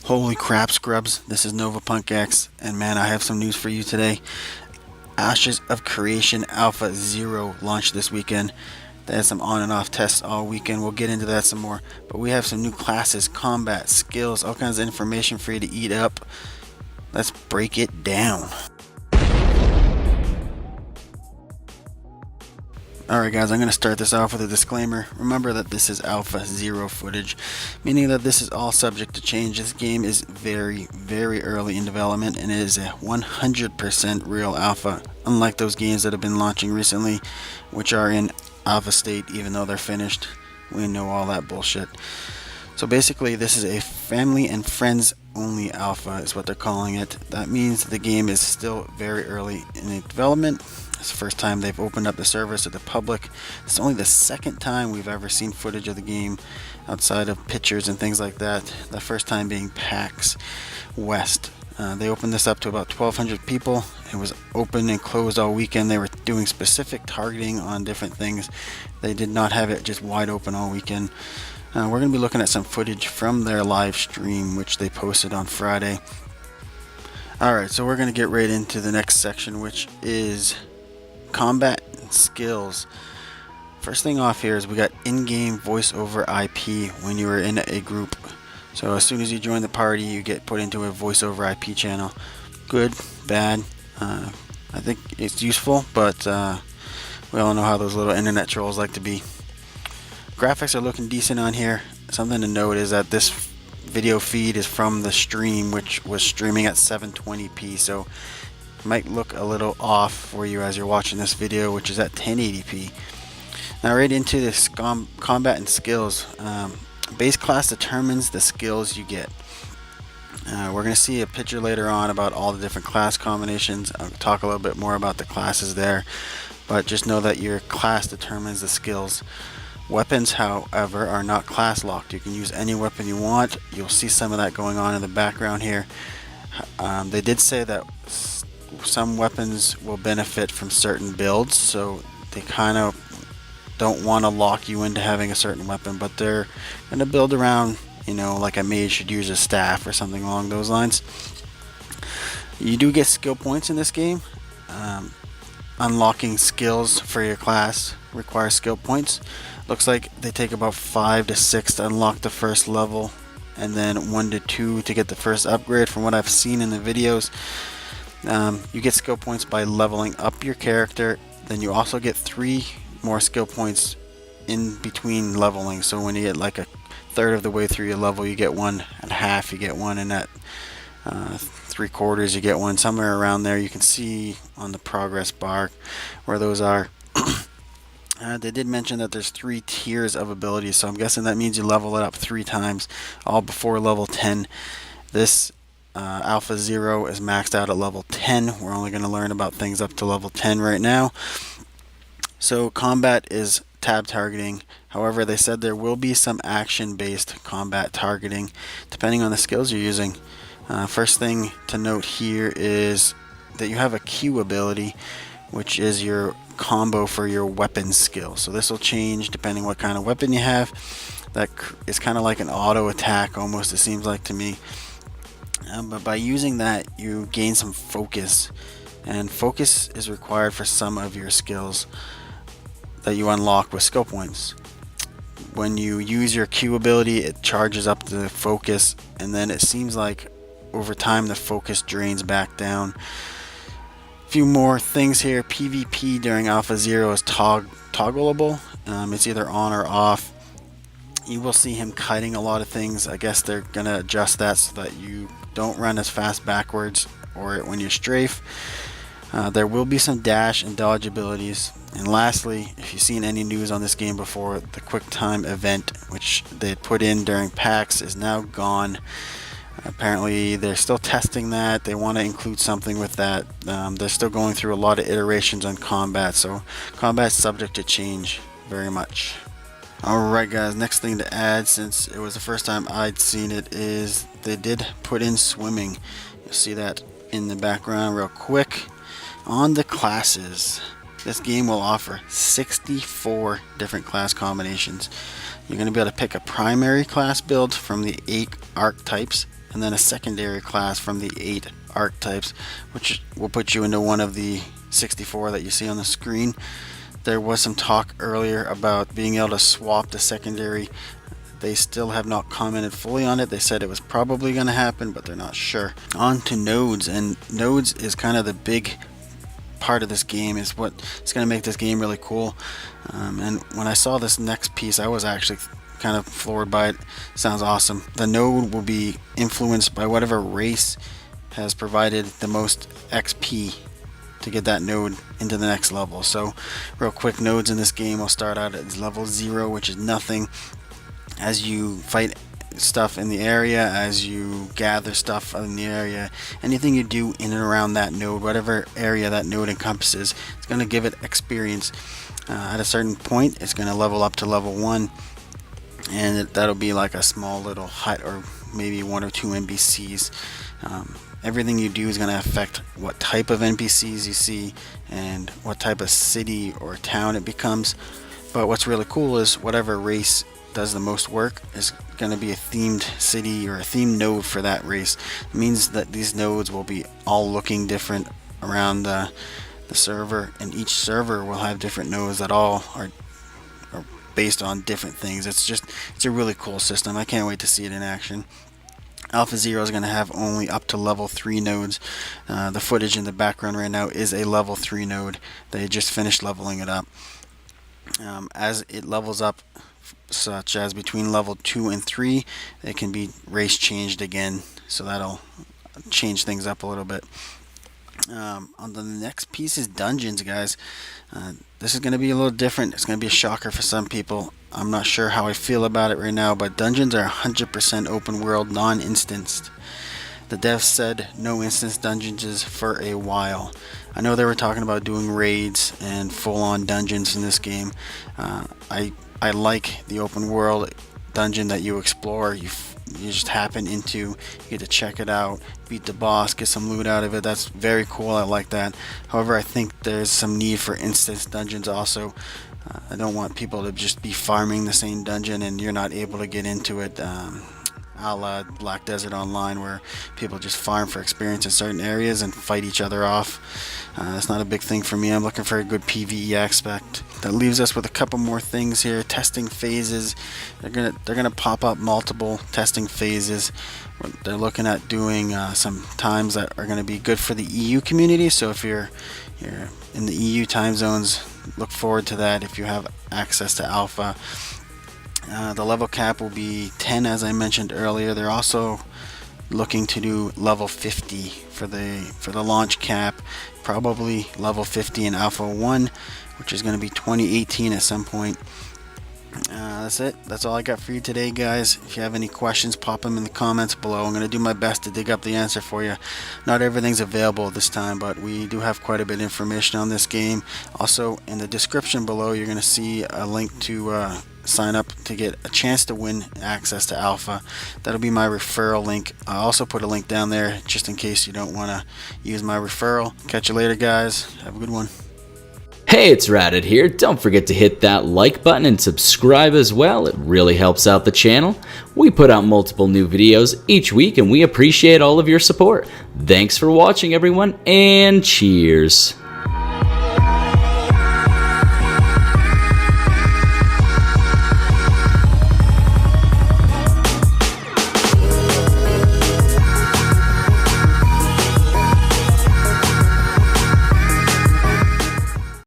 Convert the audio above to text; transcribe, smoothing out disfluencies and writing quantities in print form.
Holy crap, scrubs, this is novapunkX, and man, I have some news for you today. Ashes of Creation Alpha 0 launched this weekend. They had some on and off tests all weekend. We'll get into that some more, but we have some new classes, combat, skills, all kinds of information for you to eat up. Let's break it down. Alright guys, I'm going to start this off with a disclaimer. Remember that this is Alpha 0 footage, meaning that this is all subject to change. This game is very early in development and it is a 100% real alpha, unlike those games that have been launching recently, which are in alpha state even though they're finished. We know all that bullshit. So basically this is a family and friends only alpha is what they're calling it. That means the game is still very early in development. It's the first time they've opened up the service to the public. It's only the second time we've ever seen footage of the game outside of pictures and things like that. The first time being PAX West. They opened this up to about 1,200 people. It was open and closed all weekend. They were doing specific targeting on different things. They did not have it just wide open all weekend. We're going to be looking at some footage from their live stream, which they posted on Friday. Alright, so we're going to get right into the next section, which is combat and skills. First thing off here is we got in-game voice over IP when you are in a group. So as soon as you join the party, you get put into a voice over IP channel. Good, bad. I think it's useful, but we all know how those little internet trolls like to be. Graphics are looking decent on here. Something to note is that this video feed is from the stream, which was streaming at 720p, so it might look a little off for you as you're watching this video, which is at 1080p. Now right into this combat and skills. Base class determines the skills you get. We're going to see a picture later on about all the different class combinations. I'll talk a little bit more about the classes there, but just know that your class determines the skills. Weapons, however, are not class locked. You can use any weapon you want. You'll see some of that going on in the background here. They did say that some weapons will benefit from certain builds, so they kind of don't want to lock you into having a certain weapon, but they're going to build around, you know, like a mage should use a staff or something along those lines. You do get skill points in this game. Unlocking skills for your class requires skill points. Looks like they take about 5 to 6 to unlock the first level, and then 1 to 2 to get the first upgrade. From what I've seen in the videos, you get skill points by leveling up your character. Then you also get 3 more skill points in between leveling. So when you get like a third of the way through your level, you get 1, and half you get 1, and at 3/4 you get 1. Somewhere around there you can see on the progress bar where those are. They did mention that there's 3 tiers of abilities, so I'm guessing that means you level it up 3 times, all before level 10. This Alpha 0 is maxed out at level 10. We're only going to learn about things up to level 10 right now. So combat is tab targeting. However, they said there will be some action-based combat targeting depending on the skills you're using. First thing to note here is that you have a Q ability, which is your combo for your weapon skill. So this will change depending what kind of weapon you have. That is kind of like an auto attack almost, it seems like to me. But by using that, you gain some focus, and focus is required for some of your skills that you unlock with skill points. When you use your Q ability, it charges up the focus, and then it seems like over time the focus drains back down. Few more things here. PvP during Alpha 0 is toggleable. It's either on or off. You will see him kiting a lot of things. I guess they're gonna adjust that so that you don't run as fast backwards or when you strafe. There will be some dash and dodge abilities. And lastly, if you've seen any news on this game before, the quick time event, which they put in during PAX, is now gone. Apparently they're still testing that. They want to include something with that. They're still going through a lot of iterations on combat, so combat's subject to change very much. Alright guys, next thing to add, since it was the first time I'd seen it, is they did put in swimming. You'll see that in the background real quick. On the classes, this game will offer 64 different class combinations. You're going to be able to pick a primary class build from the 8 archetypes, and then a secondary class from the 8 archetypes, which will put you into one of the 64 that you see on the screen. There was some talk earlier about being able to swap the secondary. They still have not commented fully on it. They said it was probably going to happen, but they're not sure. On to nodes, and nodes is kind of the big part of this game, is what is going to make this game really cool. And when I saw this next piece, I was actually kind of floored by it. Sounds awesome. The node will be influenced by whatever race has provided the most XP to get that node into the next level. So real quick, nodes in this game will start out at level 0, which is nothing. As you fight stuff in the area, as you gather stuff in the area, anything you do in and around that node, whatever area that node encompasses, it's going to give it experience. At a certain point, it's going to level up to level 1, and that'll be like a small little hut or maybe 1 or 2 NPCs. Everything you do is going to affect what type of NPCs you see and what type of city or town it becomes. But what's really cool is whatever race does the most work is going to be a themed city or a themed node for that race. It means that these nodes will be all looking different around the server, and each server will have different nodes that all are based on different things. It's a really cool system. I can't wait to see it in action. Alpha 0 is going to have only up to level 3 nodes. The footage in the background right now is a level 3 node. They just finished leveling it up. As it levels up, such as between level 2 and 3, it can be race changed again, so that'll change things up a little bit. On the next piece is dungeons, guys. This is going to be a little different. It's going to be a shocker for some people. I'm not sure how I feel about it right now, but dungeons are 100% open world, non-instanced. The devs said no instance dungeons for a while. I know they were talking about doing raids and full-on dungeons in this game. I like the open world dungeon that you explore. You just happen into, you get to check it out, beat the boss, get some loot out of it. That's very cool. I like that. However, I think there's some need for instance dungeons also. I don't want people to just be farming the same dungeon and you're not able to get into it, a la Black Desert Online, where people just farm for experience in certain areas and fight each other off. That's not a big thing for me. I'm looking for a good PvE aspect. That leaves us with a couple more things here. Testing phases. They're gonna pop up multiple testing phases. They're looking at doing some times that are going to be good for the EU community. So if you're in the EU time zones, look forward to that if you have access to alpha. The level cap will be 10, as I mentioned earlier. They're also looking to do level 50 for the launch cap, probably level 50 in Alpha 1, which is going to be 2018 at some point. That's it. That's all I got for you today, guys. If you have any questions, pop them in the comments below. I'm going to do my best to dig up the answer for you. Not everything's available this time, but we do have quite a bit of information on this game. Also, in the description below, you're going to see a link to sign up to get a chance to win access to alpha. That'll be my referral link. I'll also put a link down there just in case you don't want to use my referral. Catch you later, guys. Have a good one. Hey, it's Radit here. Don't forget to hit that like button and subscribe as well. It really helps out the channel. We put out multiple new videos each week and we appreciate all of your support. Thanks for watching, everyone, and cheers.